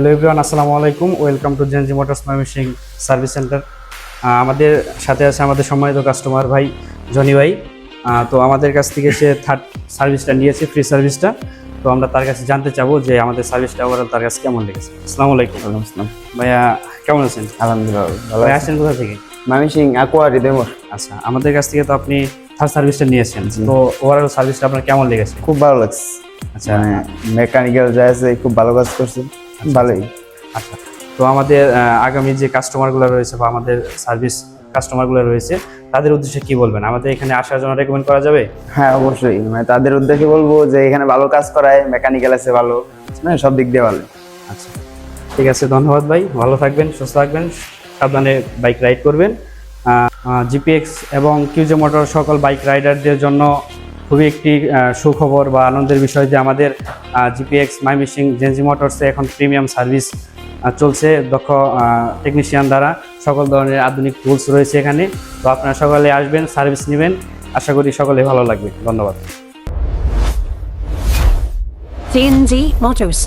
Hello everyone, আসসালামু আলাইকুম। Welcome to Gen Z motors Mymensingh service centre. আমাদের সাথে আছে আমাদের সম্মানিত কাস্টমার ভাই জনি ভাই। তো আমাদের কাছ থেকে সে থার্ড সার্ভিসটা নিয়েছে, ফ্রি সার্ভিসটা। তো আমরা তার কাছে জানতে চাবো যে আমাদের সার্ভিসটা ওভারঅল তার কাছে কেমন লেগেছে। আসসালামু আলাইকুম। ওয়ালাইকুম আসসালাম। ভাইয়া কেমন আছেন? আলহামদুলিল্লাহ ভালো ভাই আছি। আসছেন কোথা থেকে? ময়মনসিংহ আকোয়া রিদেমোর। আচ্ছা, আমাদের কাছ থেকে তো আপনি থার্ড সার্ভিসটা নিয়েছেন, জি। তো ওভারঅল সার্ভিসটা আপনার কেমন লেগেছে? খুব ভালো লাগছে। আচ্ছা মানে মেকানিক্যাল যা আছে খুব ভালো কাজ করছে, ভালোই। আচ্ছা, তো আমাদের আগামী যে কাস্টমারগুলো রয়েছে বা আমাদের সার্ভিস কাস্টমারগুলো রয়েছে তাদের উদ্দেশ্যে কি বলবেন? আমাদের এখানে আসার জন্য রেকমেন্ড করা যাবে? হ্যাঁ অবশ্যই, মানে তাদের উদ্দেশ্যে বলবো যে এখানে ভালো কাজ করায়, মেকানিক্যাল আছে ভালো, মানে সব দিক দিয়ে ভালো। আচ্ছা, ঠিক আছে, ধন্যবাদ ভাই। ভালো থাকবেন, সুস্থ থাকবেন, সাবধানে বাইক রাইড করবেন। জিপিএক্স এবং কিউজে মোটর সকল বাইক রাইডারদের জন্য খুবই একটি সুখবর বা আনন্দের বিষয় যে আমাদের জিপিএক্স ময়মনসিংহ জেনজি মোটরসে এখন প্রিমিয়াম সার্ভিস চলছে দক্ষ টেকনিশিয়ান দ্বারা। সকল ধরনের আধুনিক টুলস রয়েছে এখানে। তো আপনারা সকলে আসবেন, সার্ভিস নেবেন, আশা করি সকলে ভালো লাগবে। ধন্যবাদ। TNZ Motors.